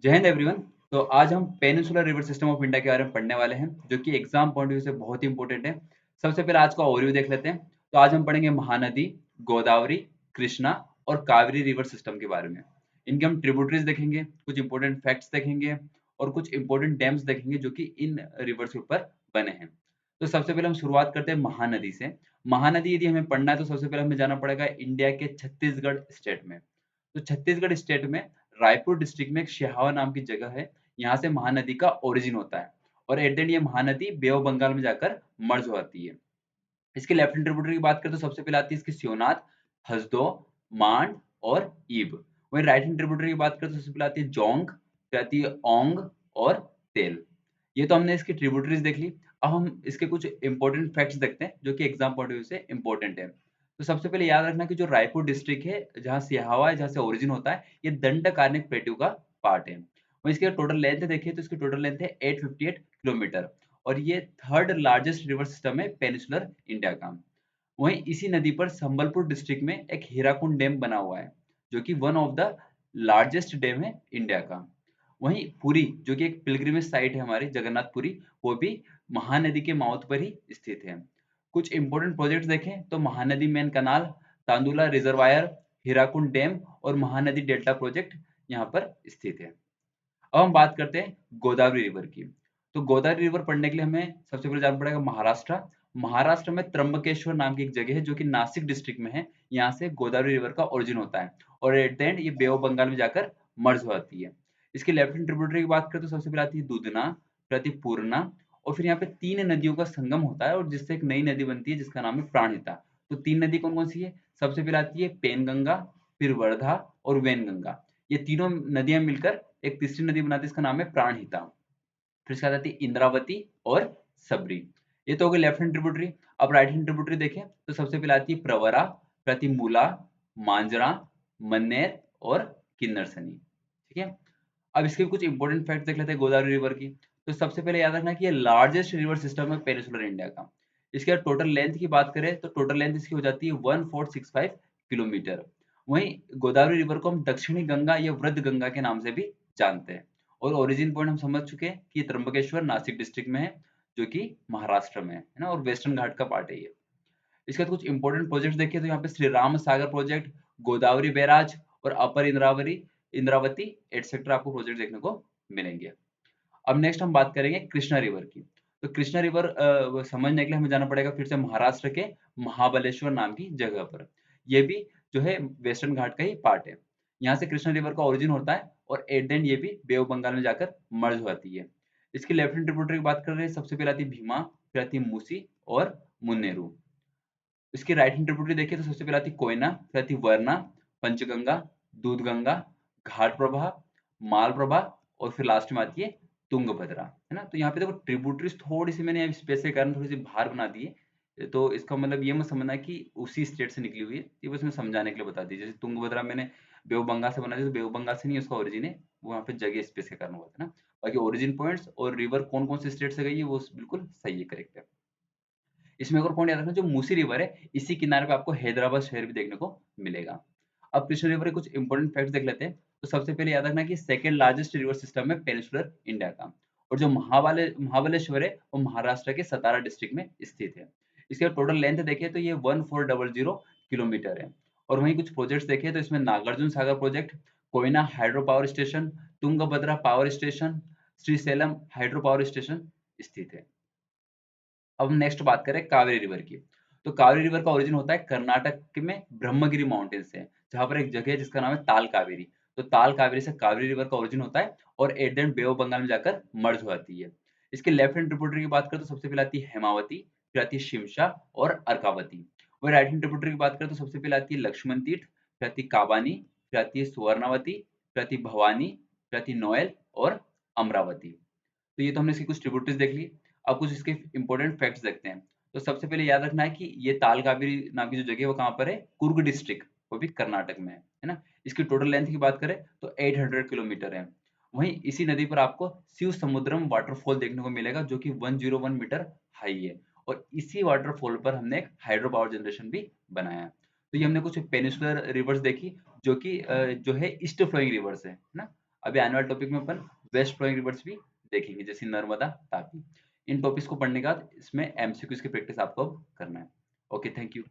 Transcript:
जय हिंद एवरीवन। तो आज हम peninsular river system of India के बारे में पढ़ने वाले हैं, जो कि एग्जाम पॉइंट व्यू से बहुत ही इंपॉर्टेंट है। सबसे पहले आज का ओवरव्यू देख लेते हैं। तो आज हम पढ़ेंगे महानदी, गोदावरी, कृष्णा और कावेरी रिवर सिस्टम के बारे में। इनके हम ट्रिब्यूटरीज देखेंगे, कुछ इंपॉर्टेंट फैक्ट्स देखेंगे और कुछ इंपॉर्टेंट डैम्स देखेंगे जो कि इन रिवर्स के ऊपर बने हैं। तो सबसे पहले हम शुरुआत करते हैं महानदी से। महानदी यदि हमें पढ़ना है तो सबसे पहले हमें जाना पड़ेगा इंडिया के छत्तीसगढ़ स्टेट में। तो छत्तीसगढ़ स्टेट में रायपुर डिस्ट्रिक्ट में एक सिहावा नाम की जगह है। यहाँ से महानदी का ओरिजिन होता है और एट द एंड ये महानदी बे ऑफ बंगाल में जाकर मर्ज होती है। इसके लेफ्ट हैंड ट्रिब्यूटरी की बात करें तो सबसे पहले आती है इसकी शिवनाथ, हसदो, मांड और ईब। वहीं राइट हैंड ट्रिब्यूटरी की बात करें तो सबसे पहले आती है जोंग, फिर आती है ओंग और तेल। ये तो हमने इसकी ट्रिब्यूटरीज देख ली। अब हम इसके कुछ इंपॉर्टेंट फैक्ट्स देखते हैं जो कि एग्जाम पॉइंट ऑफ व्यू से इंपॉर्टेंट है। तो सबसे पहले याद रखना कि जो रायपुर डिस्ट्रिक्ट है, जहाँ सिहावा है, जहाँ से ओरिजिन होता है, ये दंडकारण्य प्लेट्यू का पार्ट है। वहीं इसकी टोटल लेंथ देखें तो इसकी टोटल लेंथ है 858 किलोमीटर और ये थर्ड लार्जेस्ट रिवर सिस्टम है पेनिनसुलर इंडिया का। वहीं इसी नदी पर संबलपुर डिस्ट्रिक्ट में एक हीराकुंड डैम बना हुआ है, जो कि one of the largest dam है इंडिया का। वहीं पुरी, जो कि एक पिलग्रिमेज साइट है हमारी जगन्नाथपुरी, वो भी महानदी के माउथ पर ही स्थित है। कुछ इंपॉर्टेंट प्रोजेक्ट्स देखें तो महानदी मेन कनाल, तांदुला रिजर्वायर, हीराकुंड डैम और महानदी डेल्टा प्रोजेक्ट यहाँ पर स्थित है। अब हम बात करते हैं गोदावरी रिवर की। तो गोदावरी रिवर पढ़ने के लिए हमें सबसे पहले जाना पड़ेगा महाराष्ट्र। महाराष्ट्र में त्र्यंबकेश्वर नाम की एक जगह है जो कि नासिक डिस्ट्रिक्ट में है। यहाँ से गोदावरी रिवर का ओरिजिन होता है और एट द एंड ये बे ऑफ बंगाल में जाकर मर्ज हो जाती है। इसके लेफ्ट हैंड ट्रिब्यूटरी की बात करें तो सबसे पहले आती है दूधना, प्रतिपूर्णा और फिर यहाँ पे तीन नदियों का संगम होता है और जिससे एक नई नदी बनती है जिसका नाम है प्राणहिता। तो तीन नदी कौन कौन सी है? सबसे पहले आती है पेनगंगा, फिर वर्धा और वैनगंगा। ये तीनों नदियां मिलकर एक तीसरी नदी बनाती है, इसका नाम है प्राणहिता। फिर इसके बाद आती है इंद्रावती और सबरी। ये तो हो गई लेफ्ट हैंड ट्रिब्यूटरी। अब राइट हैंड ट्रिब्यूटरी देखें तो सबसे पहले आती है प्रवरा, प्रतिमूला, मांजरा, मन्नेर और किन्नरसनी। ठीक है। अब इसके कुछ इंपॉर्टेंट फैक्ट देख लेते हैं गोदावरी रिवर की। तो सबसे पहले याद रखना कि ये लार्जेस्ट रिवर सिस्टम है पेनिनसुलर इंडिया का। इसके टोटल लेंथ की बात करें तो टोटल लेंथ इसकी हो जाती है 1465 किलोमीटर। वहीं गोदावरी रिवर को हम दक्षिणी गंगा या वृद्ध गंगा के नाम से भी जानते हैं। और ओरिजिन पॉइंट हम समझ चुके हैं कि त्र्यंबकेश्वर नासिक डिस्ट्रिक्ट में है, जो कि महाराष्ट्र में है ना, और वेस्टर्न घाट का पार्ट है ये। इसके बाद कुछ इंपॉर्टेंट प्रोजेक्ट देखें तो यहाँ पे श्री राम सागर प्रोजेक्ट, गोदावरी बैराज और अपर इंद्रावरी, इंद्रावती एटसेट्रा आपको प्रोजेक्ट देखने को मिलेंगे। अब नेक्स्ट हम बात करेंगे कृष्णा रिवर की। तो कृष्णा रिवर समझने के लिए हमें जाना पड़ेगा फिर से महाराष्ट्र के महाबलेश्वर नाम की जगह पर। ये भी जो है वेस्टर्न घाट का ही पार्ट है। यहाँ से कृष्णा रिवर का ओरिजिन होता है और एट द एंड ये भी बे ऑफ बंगाल में जाकर मर्ज हो जाती है। इसकी लेफ्ट हैंड ट्रिब्यूटरी की बात कर रहे हैं, सबसे पहले आती है भीमा, फिर आती है मूसी और मुन्नेरू। इसकी राइट हैंड ट्रिब्यूटरी देखिए तो सबसे पहले आती है कोयना, फिर आती है वरना, पंचगंगा, दूधगंगा, घाट प्रभा, माल प्रभा और फिर लास्ट में आती है तुंगभद्रा, है ना। तो यहाँ पे देखो ट्रिब्यूटरीज थोड़ी सी मैंने स्पेस के कारण थोड़ी सी बाहर बना दी है। तो इसका मतलब ये मत समझना कि उसी स्टेट से निकली हुई है, ये बस मैं समझाने के लिए बता दी। जैसे तुंगभद्रा मैंने बे ऑफ बंगाल से बना दी, तो बे ऑफ बंगाल से नहीं उसका ओरिजिन है, वो यहाँ पे जगह स्पेस के कारण हुआ था ना। बाकी ओरिजिन पॉइंट्स और रिवर कौन कौन से स्टेट से गई है वो बिल्कुल सही है, करेक्ट है। इसमें एक और पॉइंट याद रखना, जो मूसी रिवर है इसी किनारे पे आपको हैदराबाद शहर भी देखने को मिलेगा। अब कृष्ण रिवर के कुछ इंपॉर्टेंट फैक्ट्स देख लेते हैं। तो सबसे पहले याद रखना कि सेकंड लार्जेस्ट रिवर सिस्टम है पेनिनसुलर इंडिया का। और जो महाबलेश्वर है वो महाराष्ट्र के सतारा डिस्ट्रिक्ट में स्थित है। इसके टोटल लेंथ देखें तो ये 1400 किलोमीटर है। और वहीं कुछ प्रोजेक्ट्स देखें तो इसमें Nagarjuna Sagar project, Koyna hydro power station, Tungabhadra power station, Srisailam hydro power station स्थित है। अब हम नेक्स्ट बात करें कावेरी रिवर की। तो कावेरी रिवर का ओरिजिन होता है कर्नाटक में ब्रह्मगिरी माउंटेन से, जहां पर एक जगह है जिसका नाम है ताल कावेरी। तो ताल कावेरी से कावेरी रिवर का ओरिजिन होता है और at the end Bay of Bengal में जाकर मर्ज हो जाती है। इसके लेफ्ट हैंड ट्रिब्यूटरी की बात करें तो सबसे पहले आती है हेमावती, फिर आती है शिमशा और अर्कावती। वही राइट हैंड ट्रिब्यूटरी की बात करें तो सबसे पहले आती है लक्ष्मण तीर्थ, फिर आती है काबानी, फिर आती है सुवर्णावती, फिर आती है भवानी, फिर आती है नोएल और अमरावती। तो ये तो हमने इसकी कुछ ट्रिब्यूटरीज देख ली। अब कुछ इसके इंपॉर्टेंट फैक्ट्स देखते हैं। तो सबसे पहले याद रखना है कि ये ताल कावेरी नाम की जो जगह है वो कहाँ पर है? कुर्ग डिस्ट्रिक्ट, वो भी कर्नाटक में है ना। इसकी टोटल लेंथ की बात करें तो 800 किलोमीटर है। वहीं इसी नदी पर आपको शिव समुद्रम वाटरफॉल देखने को मिलेगा जो कि 101 मीटर हाई है। और इसी वाटरफॉल पर हमने एक हाइड्रो पावर जनरेशन भी बनाया है। तो ये हमने कुछ पेनिनसुलर रिवर्स देखी जो कि जो है ईस्ट फ्लोइंग रिवर्स है ना। अभी आने वाले टॉपिक में अपन वेस्ट फ्लोइंग रिवर्स भी देखेंगे, जैसे नर्मदा, तापी। इन टॉपिक्स को पढ़ने के बाद इसमें एमसीक्यूज की प्रैक्टिस आपको अब करना है। Okay, thank you.